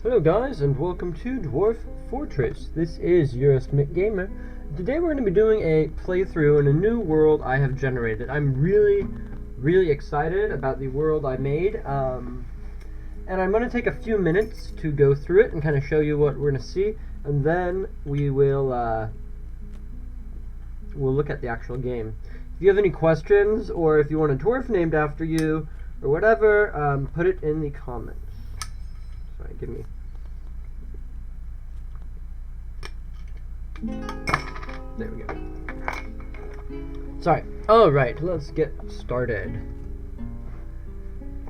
Hello guys, and welcome to Dwarf Fortress. This is your estimate gamer. Today we're going to be doing a playthrough in a new world I have generated. I'm really excited about the world I made, and I'm going to take a few minutes to go through it and kind of show you what we're going to see, and then we'll look at the actual game. If you have any questions, or if you want a dwarf named after you, or whatever, put it in the comments. Sorry, give me... There we go. Sorry. Alright, let's get started.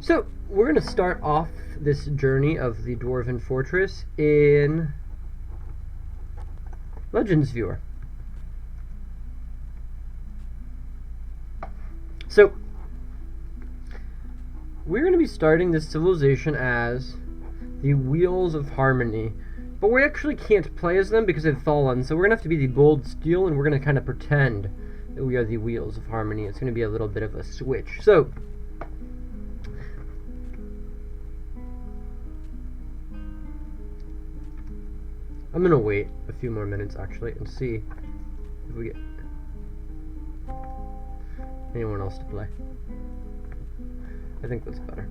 So, we're going to start off this journey of the Dwarven Fortress in Legends Viewer. So, we're going to be starting this civilization as the Wheels of Harmony. But we actually can't play as them because they've fallen, so we're going to have to be the Bold Steel, and we're going to kind of pretend that we are the Wheels of Harmony. It's going to be a little bit of a switch. So, I'm going to wait a few more minutes, actually, and see if we get anyone else to play. I think that's better.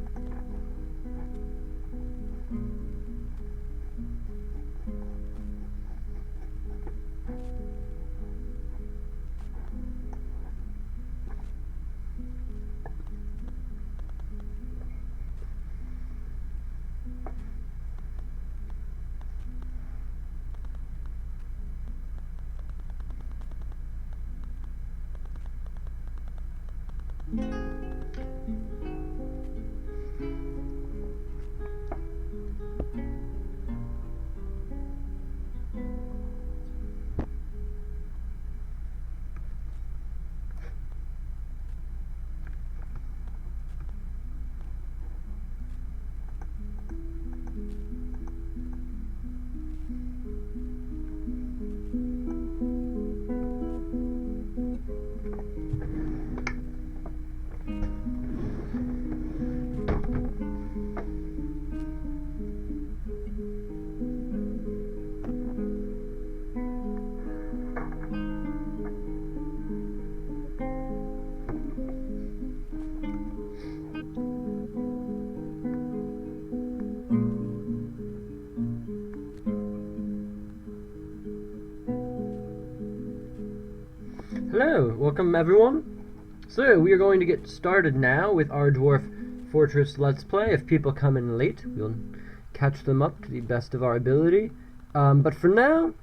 Hello, welcome everyone. So, we are going to get started now with our Dwarf Fortress Let's Play. If people come in late, we'll catch them up to the best of our ability. But for now,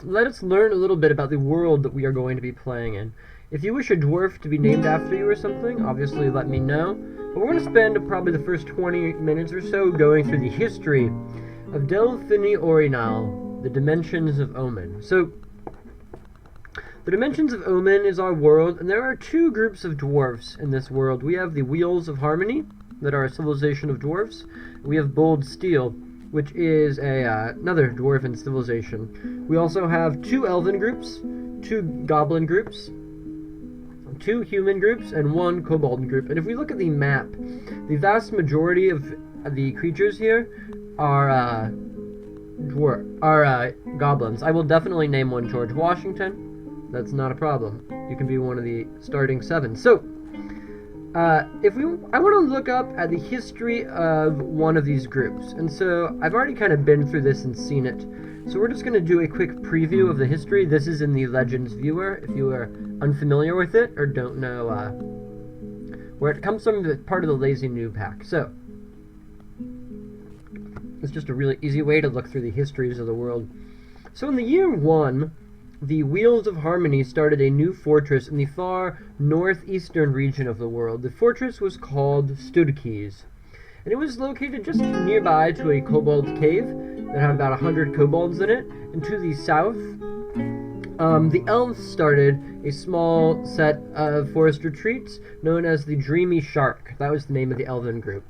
let us learn a little bit about the world that we are going to be playing in. If you wish a dwarf to be named after you or something, obviously let me know. But we're going to spend probably the first 20 minutes or so going through the history of Delphini Orinal, the Dimensions of Omen. So, the Dimensions of Omen is our world, and there are two groups of dwarfs in this world. We have the Wheels of Harmony, that are a civilization of dwarfs. We have Bold Steel, which is another dwarven civilization. We also have two elven groups, two goblin groups, two human groups, and one kobold group. And if we look at the map, the vast majority of the creatures here are goblins. I will definitely name one George Washington. That's not a problem. You can be one of the starting 7. So, I want to look up at the history of one of these groups. And so, I've already kind of been through this and seen it. So we're just going to do a quick preview of the history. This is in the Legends Viewer, if you are unfamiliar with it, or don't know where it comes from, it's part of the Lazy Noob Pack. So, it's just a really easy way to look through the histories of the world. So in the year 1, the Wheels of Harmony started a new fortress in the far northeastern region of the world. The fortress was called Studkeys, and it was located just nearby to a kobold cave that had about 100 kobolds in it. And to the south, the elves started a small set of forest retreats known as the Dreamy Shark. That was the name of the elven group.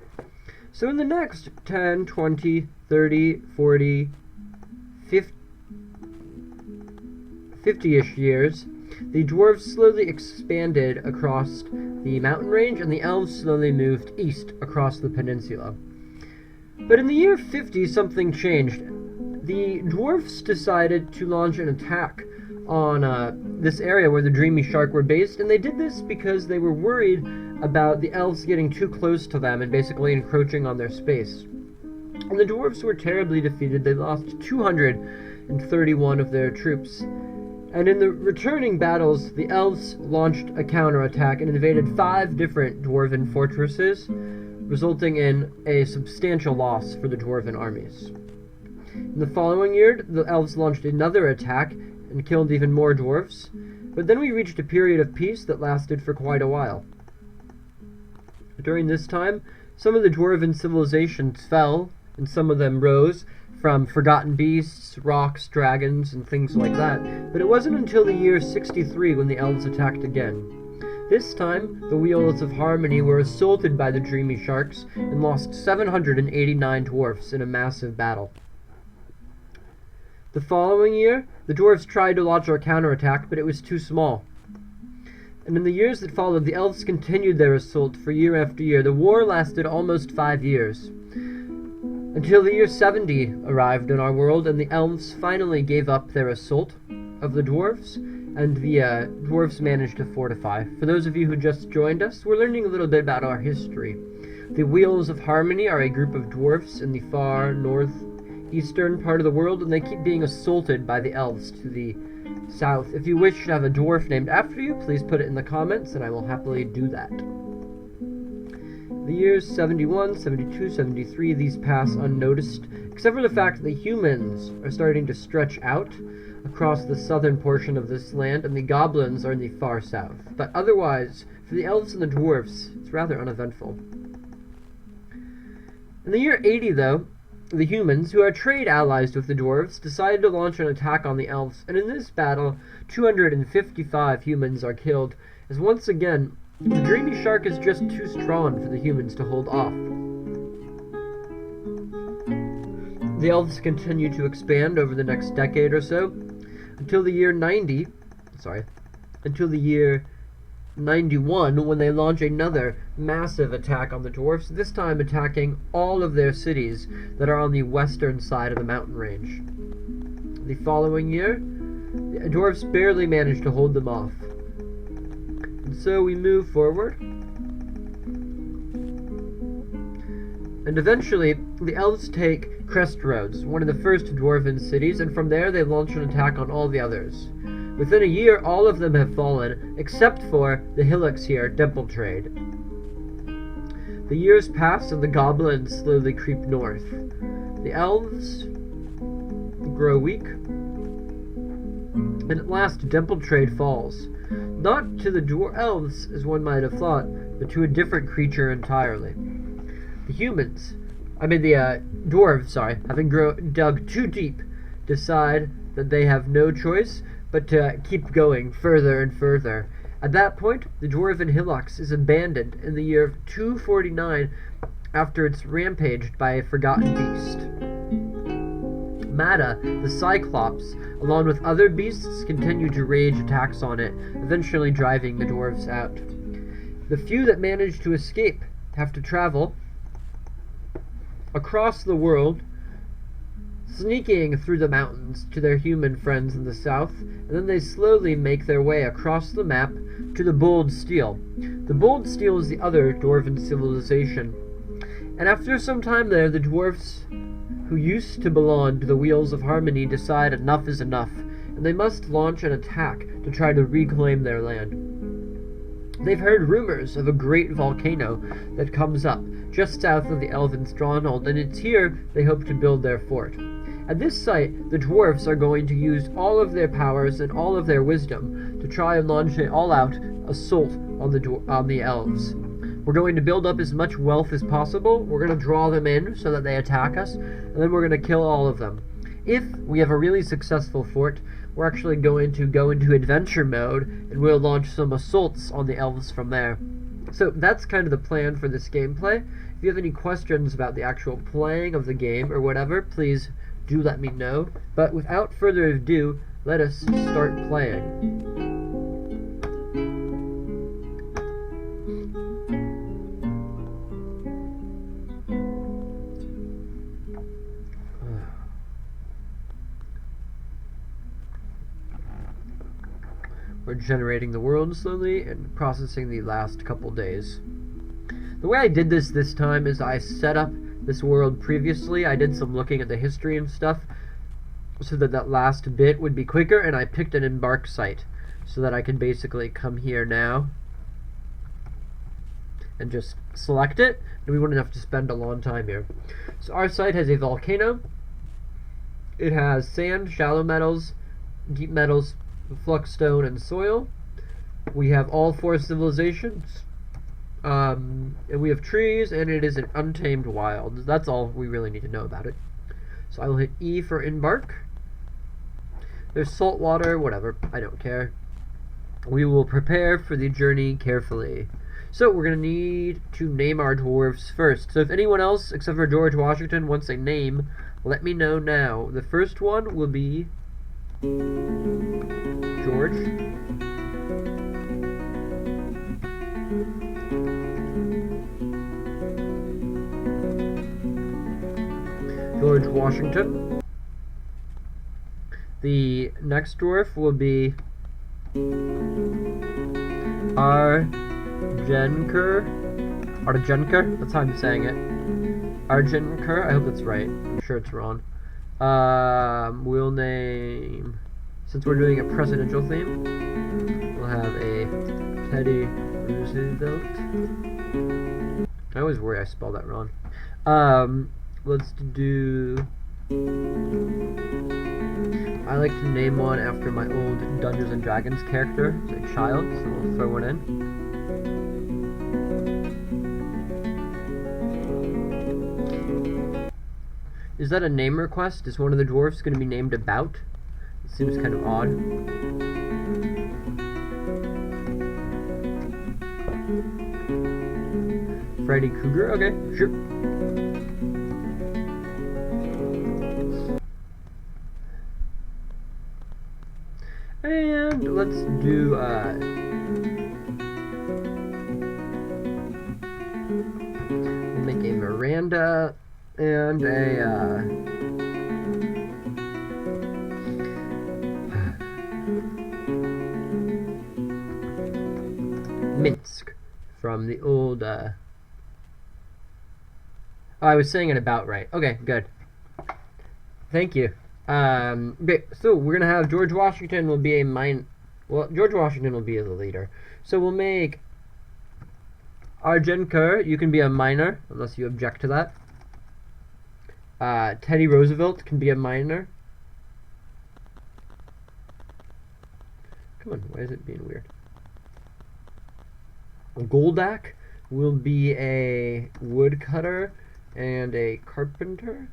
So in the next 10, 20, 30, 40, 50-ish years, the dwarves slowly expanded across the mountain range, and the elves slowly moved east across the peninsula. But in the year 50, something changed. The dwarfs decided to launch an attack on this area where the Dreamy Shark were based, and they did this because they were worried about the elves getting too close to them and basically encroaching on their space. And the dwarves were terribly defeated. They lost 231 of their troops. And in the returning battles, the elves launched a counterattack and invaded 5 different dwarven fortresses, resulting in a substantial loss for the dwarven armies. In the following year, the elves launched another attack and killed even more dwarves, but then we reached a period of peace that lasted for quite a while. During this time, some of the dwarven civilizations fell, and some of them rose from forgotten beasts, rocks, dragons, and things like that. But it wasn't until the year 63 when the elves attacked again. This time, the Wheels of Harmony were assaulted by the Dreamy Sharks and lost 789 dwarfs in a massive battle. The following year, the dwarves tried to launch a counterattack, but it was too small. And in the years that followed, the elves continued their assault for year after year. The war lasted almost 5 years, until the year 70 arrived in our world, and the elves finally gave up their assault of the dwarves, and the dwarves managed to fortify. For those of you who just joined us, we're learning a little bit about our history. The Wheels of Harmony are a group of dwarfs in the far northeastern part of the world, and they keep being assaulted by the elves to the south. If you wish to have a dwarf named after you, please put it in the comments, and I will happily do that. The years 71, 72, 73, these pass unnoticed, except for the fact that the humans are starting to stretch out across the southern portion of this land, and the goblins are in the far south. But otherwise, for the elves and the dwarfs, it's rather uneventful. In the year 80, though, the humans, who are trade allies with the dwarves, decided to launch an attack on the elves, and in this battle, 255 humans are killed, as once again, the Dreamy Shark is just too strong for the humans to hold off. The elves continue to expand over the next decade or so, until the year 91, when they launch another massive attack on the dwarfs, this time attacking all of their cities that are on the western side of the mountain range. The following year, the dwarfs barely managed to hold them off. And so we move forward, and eventually the elves take Crest Roads, one of the first dwarven cities, and from there they launch an attack on all the others. Within a year, all of them have fallen, except for the hillocks here, Temple Trade. The years pass, and the goblins slowly creep north. The elves grow weak, and at last Temple Trade falls. Not to the elves, as one might have thought, but to a different creature entirely. The dwarves, having dug too deep, decide that they have no choice but to keep going further and further. At that point, the dwarven hillocks is abandoned in the year 249 after it's rampaged by a forgotten beast. Mata, the Cyclops, along with other beasts, continue to rage attacks on it, eventually driving the dwarves out. The few that manage to escape have to travel across the world, sneaking through the mountains to their human friends in the south, and then they slowly make their way across the map to the Bold Steel. The Bold Steel is the other dwarven civilization, and after some time there, the dwarfs who used to belong to the Wheels of Harmony decide enough is enough, and they must launch an attack to try to reclaim their land. They've heard rumors of a great volcano that comes up just south of the Elven stronghold, and it's here they hope to build their fort. At this site, the dwarfs are going to use all of their powers and all of their wisdom to try and launch an all-out assault on the elves. We're going to build up as much wealth as possible, we're going to draw them in so that they attack us, and then we're going to kill all of them. If we have a really successful fort, we're actually going to go into adventure mode, and we'll launch some assaults on the elves from there. So that's kind of the plan for this gameplay. If you have any questions about the actual playing of the game or whatever, please do let me know. But without further ado, let us start playing. generating the world slowly and processing the last couple days. The way I did this time is I set up this world previously. I did some looking at the history and stuff so that that last bit would be quicker, and I picked an embark site so that I could basically come here now and just select it, and we wouldn't have to spend a long time here. So our site has a volcano. It has sand, shallow metals, deep metals, flux stone, and soil. We have all 4 civilizations. And we have trees, and it is an untamed wild. That's all we really need to know about it. So I will hit E for embark. There's salt water, whatever, I don't care. We will prepare for the journey carefully. So we're going to need to name our dwarves first. So if anyone else, except for George Washington, wants a name, let me know now. The first one will be George. George Washington. The next dwarf will be Argenker. That's how I'm saying it. Argenker. I hope that's right. I'm sure it's wrong. We'll name, since we're doing a presidential theme, we'll have a Teddy Roosevelt. I always worry I spell that wrong. Let's do, I like to name one after my old Dungeons and Dragons character as a child, so we'll throw one in. Is that a name request? Is one of the dwarfs going to be named about? It seems kind of odd. Freddy Krueger? Okay, sure. And let's do, we'll make a Miranda and a, Minsk from the old, oh, I was saying it about right. Okay, good. Thank you. Okay, so we're gonna have George Washington will be George Washington will be the leader. So we'll make Argenker, you can be a miner, unless you object to that. Teddy Roosevelt can be a miner. Come on, why is it being weird? Goldak will be a woodcutter and a carpenter.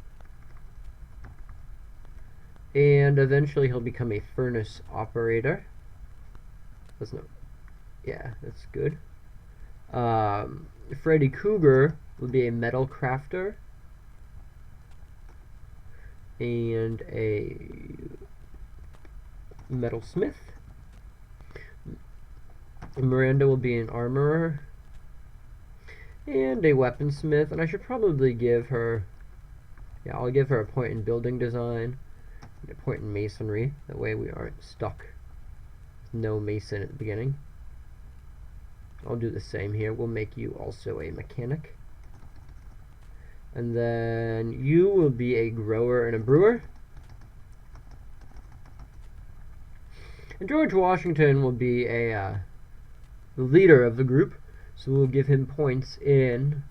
And eventually he'll become a furnace operator. That's not, yeah, that's good. Freddy Krueger will be a metal crafter and a metalsmith. Miranda will be an armorer and a weaponsmith, and I should probably give her, yeah, I'll give her a point in building design and a point in masonry. That way we aren't stuck with no mason at the beginning. I'll do the same here. We'll make you also a mechanic. And then you will be a grower and a brewer. And George Washington will be a the leader of the group, so we'll give him points in,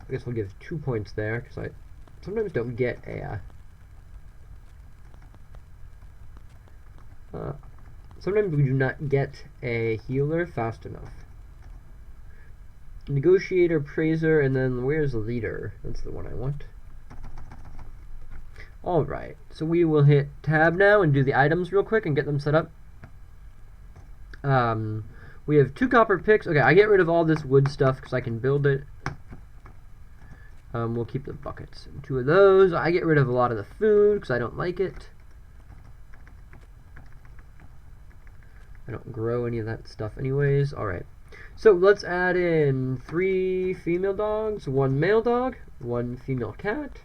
I guess we'll give 2 points there, because I sometimes don't get a sometimes we do not get a healer fast enough. Negotiator, praiser, and then where's the leader? That's the one I want. Alright, so we will hit tab now and do the items real quick and get them set up. We have 2 copper picks. Okay, I get rid of all this wood stuff because I can build it. We'll keep the buckets. And 2 of those. I get rid of a lot of the food because I don't like it. I don't grow any of that stuff anyways. Alright, so let's add in 3 female dogs, 1 male dog, 1 female cat.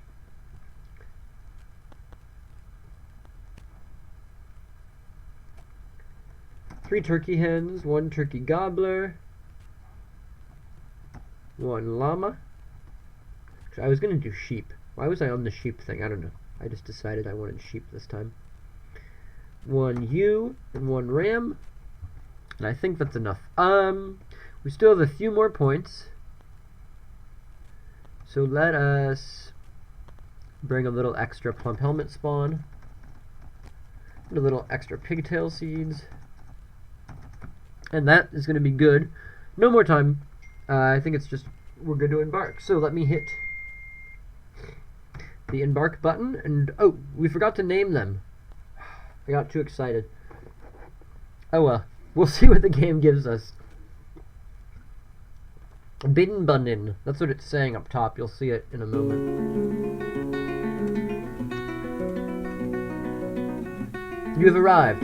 3 turkey hens, 1 turkey gobbler, 1 llama. I was gonna do sheep. Why was I on the sheep thing? I don't know. I just decided I wanted sheep this time. 1 ewe and 1 ram. And I think that's enough. We still have a few more points. So let us bring a little extra plump helmet spawn. And a little extra pigtail seeds. And that is going to be good. No more time. I think it's just we're good to embark. So let me hit the embark button. And oh, we forgot to name them. I got too excited. Oh well. We'll see what the game gives us. Bin Bunin. That's what it's saying up top. You'll see it in a moment. You have arrived.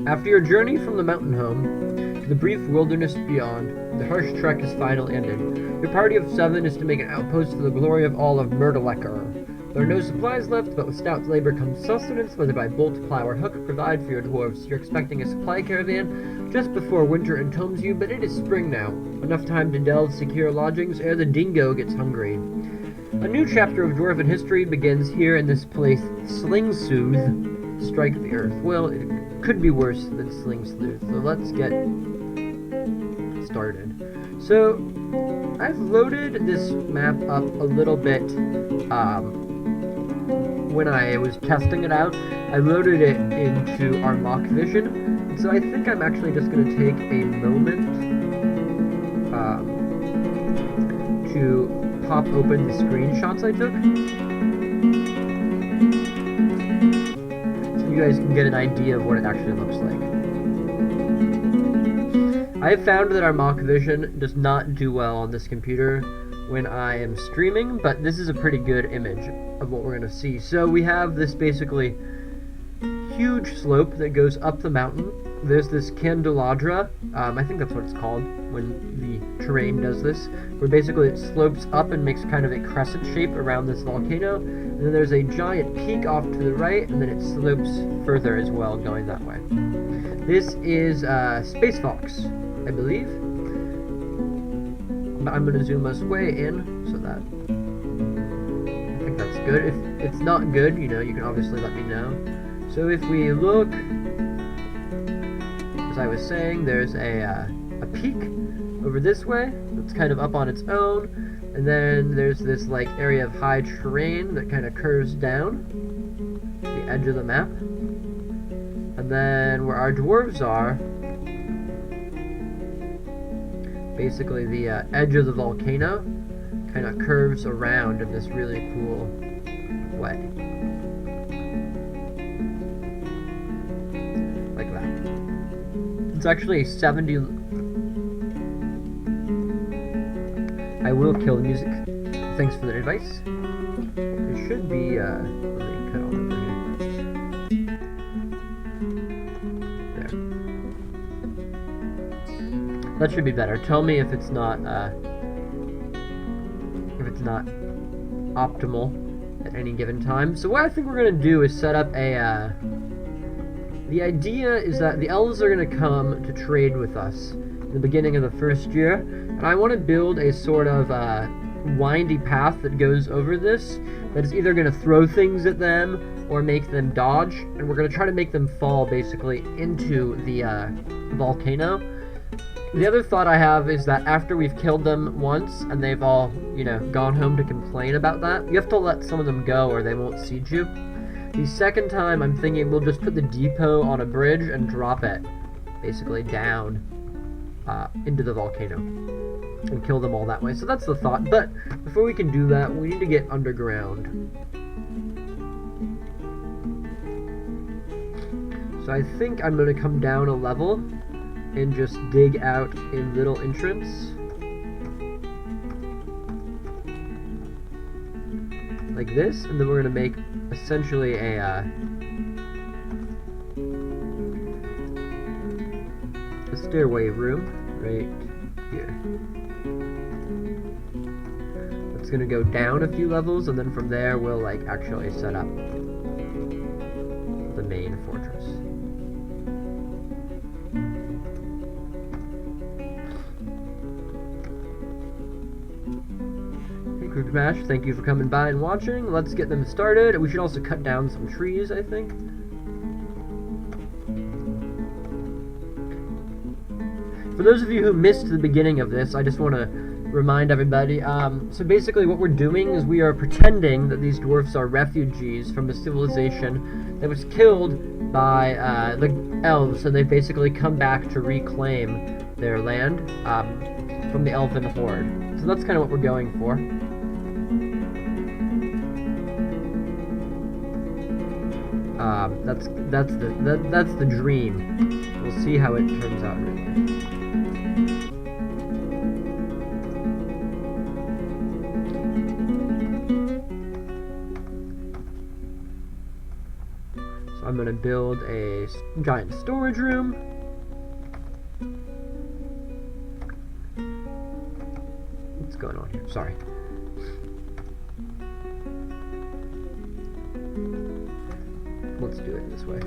After your journey from the mountain home to the brief wilderness beyond, the harsh trek is finally ended. Your party of 7 is to make an outpost for the glory of all of Myrtlecker. There are no supplies left, but with stout labor comes sustenance, whether by bolt, plow, or hook, provide for your dwarves. You're expecting a supply caravan just before winter entombs you, but it is spring now. Enough time to delve secure lodgings ere the dingo gets hungry. A new chapter of dwarven history begins here in this place. Sling Soothe, strike the earth. Well, it could be worse than Sling Sleuth, so let's get started. So, I've loaded this map up a little bit, when I was testing it out. I loaded it into our mock vision, and so I think I'm actually just going to take a moment to pop open the screenshots I took, so you guys can get an idea of what it actually looks like. I have found that our mock vision does not do well on this computer when I am streaming, but this is a pretty good image of what we're going to see. So we have this basically huge slope that goes up the mountain. There's this candelabra, I think that's what it's called when the terrain does this, where basically it slopes up and makes kind of a crescent shape around this volcano, and then there's a giant peak off to the right, and then it slopes further as well going that way. This is Space Fox, I believe. I'm going to zoom us way in, so that I think that's good. If it's not good, you know, you can obviously let me know. So if we look, as I was saying, there's a peak over this way that's kind of up on its own, and then there's this like area of high terrain that kind of curves down the edge of the map, and then where our dwarves are, basically the edge of the volcano kind of curves around in this really cool way. Like that. It's actually 70... I will kill the music. Thanks for the advice. It should be, let me cut all over here. That should be better. Tell me if it's not optimal at any given time. So what I think we're gonna do is set up a. The idea is that the elves are gonna come to trade with us in the beginning of the first year, and I want to build a sort of windy path that goes over this. That is either gonna throw things at them or make them dodge, and we're gonna try to make them fall basically into the volcano. The other thought I have is that after we've killed them once and they've all, you know, gone home to complain about that, you have to let some of them go or they won't siege you. The second time, I'm thinking we'll just put the depot on a bridge and drop it, basically down into the volcano and kill them all that way. So that's the thought. But before we can do that, we need to get underground. So I think I'm going to come down a level and just dig out a little entrance like this, and then we're going to make essentially a stairway room right here. It's going to go down a few levels, and then from there we'll like actually set up the main fortress. Smash, thank you for coming by and watching. Let's get them started. We should also cut down some trees, I think. For those of you who missed the beginning of this, I just want to remind everybody. So basically what we're doing is we are pretending that these dwarfs are refugees from a civilization that was killed by the elves, and they've basically come back to reclaim their land from the elven horde. So that's kind of what we're going for. That's the dream. We'll see how it turns out. So I'm gonna build a giant storage room. What's going on here? Sorry. Let's do it this way.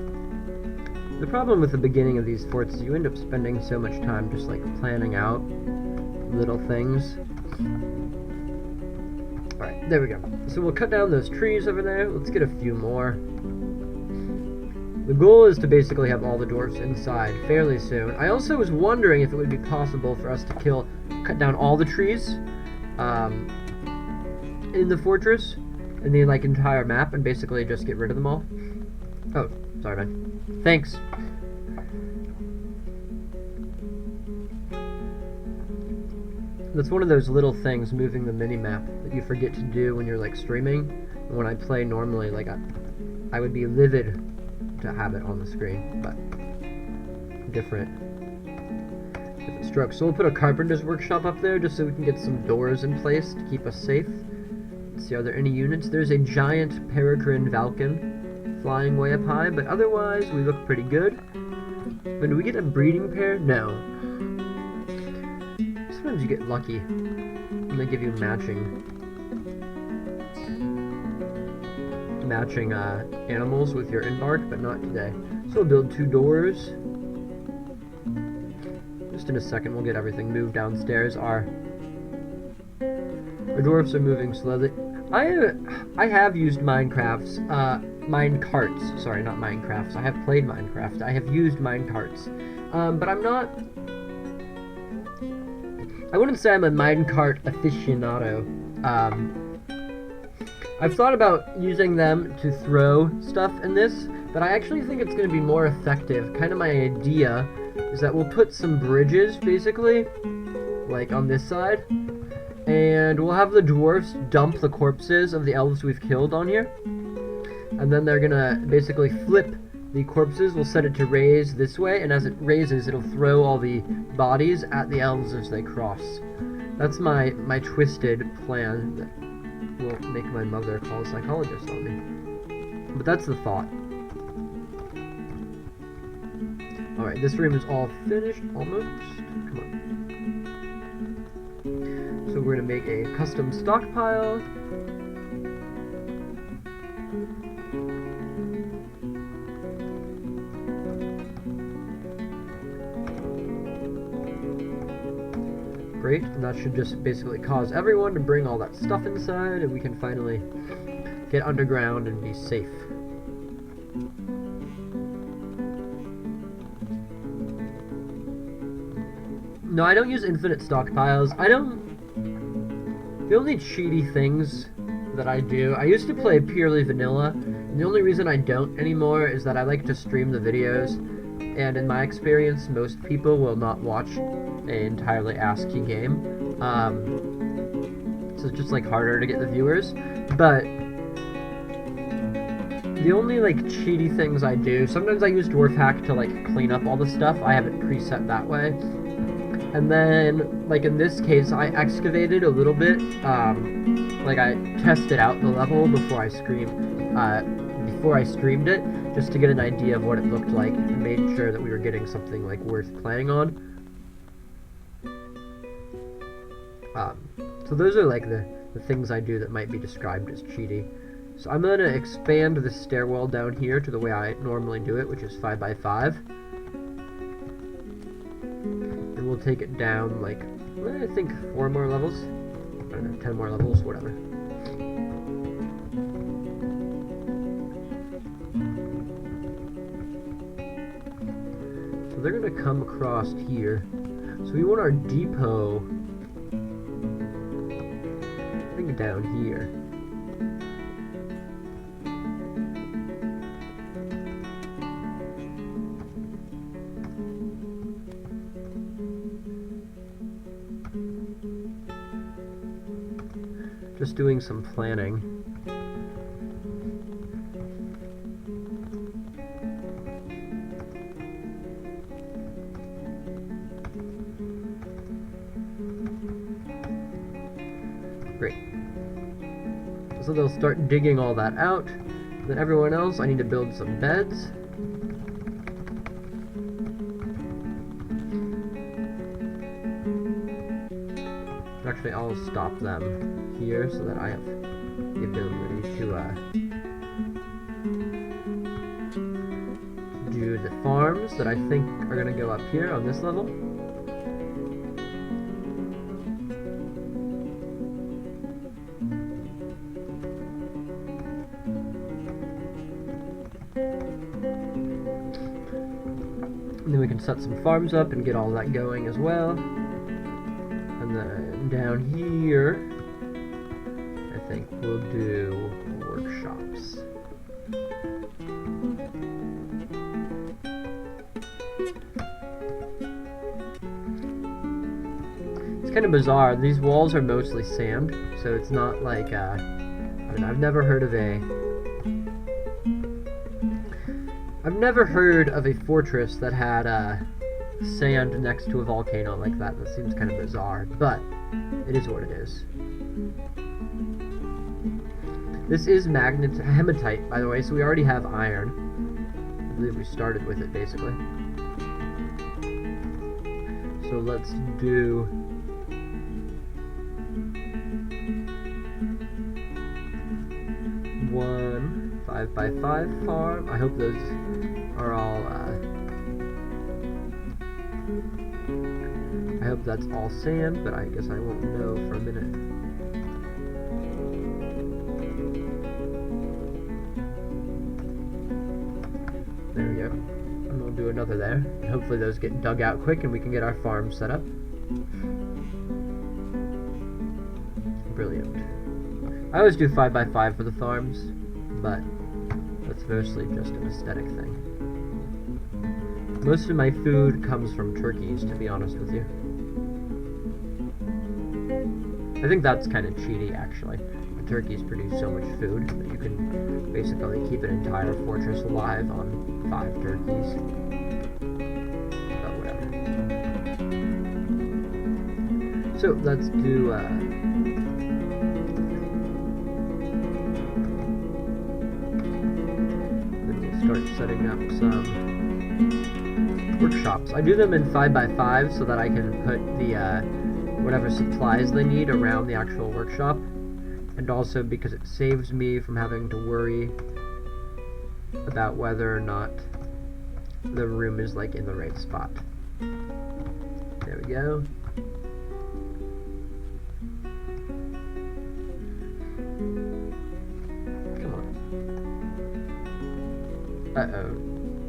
The problem with the beginning of these forts is you end up spending so much time just like planning out little things. Alright, there we go. So we'll cut down those trees over there. Let's get a few more. The goal is to basically have all the dwarfs inside fairly soon. I also was wondering if it would be possible for us to cut down all the trees in the fortress, in the like entire map, and basically just get rid of them all. Oh, sorry, man. Thanks. That's one of those little things, moving the mini-map, that you forget to do when you're like streaming. And when I play normally, like I would be livid to have it on the screen, but different strokes. So we'll put a carpenter's workshop up there just so we can get some doors in place to keep us safe. Let's see, are there any units? There's a giant peregrine falcon flying way up high, but otherwise we look pretty good. But do we get a breeding pair? No. Sometimes you get lucky and they give you matching animals with your embark, but not today. So we'll build 2 doors. Just in a second we'll get everything moved downstairs. Our dwarfs are moving slowly. I have used minecarts. Sorry, not Minecrafts. I have played Minecraft. I have used minecarts. But I'm not... I wouldn't say I'm a minecart aficionado. I've thought about using them to throw stuff in this, but I actually think it's going to be more effective. Kind of my idea is that we'll put some bridges, basically, like on this side, and we'll have the dwarfs dump the corpses of the elves we've killed on here, and then they're gonna basically flip the corpses. We'll set it to raise this way, and as it raises, it'll throw all the bodies at the elves as they cross. That's my twisted plan that will make my mother call a psychologist on me. But that's the thought. Alright, this room is all finished, almost. Come on. So we're gonna make a custom stockpile. Great, and that should just basically cause everyone to bring all that stuff inside, and we can finally get underground and be safe. No, I don't use infinite stockpiles. The only cheaty things that I do, I used to play purely vanilla, and the only reason I don't anymore is that I like to stream the videos, and in my experience, most people will not watch an entirely ASCII game, so it's just like harder to get the viewers. But the only like cheaty things I do, sometimes I use Dwarf Hack to like clean up all the stuff. I have it preset that way, and then like in this case I excavated a little bit, like I tested out the level before I streamed it, just to get an idea of what it looked like, and made sure that we were getting something like worth playing on. So those are like the things I do that might be described as cheaty. So I'm going to expand the stairwell down here to the way I normally do it, which is 5x5. And we'll take it down like, I think 4 more levels. I don't know, 10 more levels, whatever. they're gonna come across here. So we want our depot, I think, down here. Just doing some planning. Great. So they'll start digging all that out. Then everyone else, I need to build some beds. Actually, I'll stop them here so that I have the ability to do the farms that I think are going to go up here on this level. And then we can set some farms up and get all that going as well. And then down here, I think we'll do workshops. It's kind of bizarre. These walls are mostly sand, so it's not like, I don't know, I've never heard of a fortress that had sand next to a volcano like that. That seems kind of bizarre, but it is what it is. This is hematite, by the way, so we already have iron. I believe we started with it, basically. So let's do... one 5x5 farm. I hope those are all, I hope that's all sand, but I guess I won't know for a minute. There we go. And we'll do another there. And hopefully those get dug out quick and we can get our farm set up. Brilliant. I always do 5x5 for the farms, but that's mostly just an aesthetic thing. Most of my food comes from turkeys, to be honest with you. I think that's kind of cheaty, actually. The turkeys produce so much food that you can basically keep an entire fortress alive on 5 turkeys. But whatever. So let's do, then we'll start setting up some workshops. I do them in 5x5 so that I can put the whatever supplies they need around the actual workshop, and also because it saves me from having to worry about whether or not the room is like in the right spot. There we go. Come on. Uh-oh.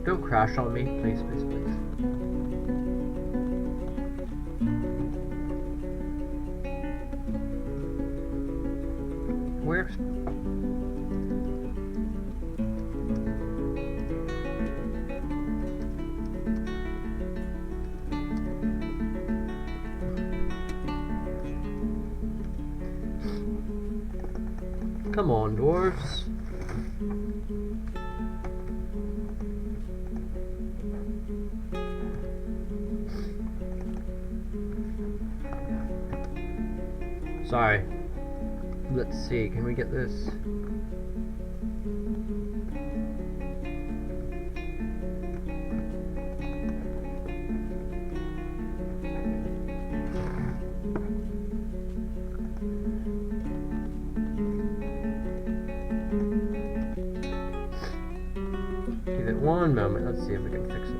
Don't crash on me, please, please, please. Where? Come on, dwarves. Sorry. Let's see, can we get this? Give it one moment, let's see if we can fix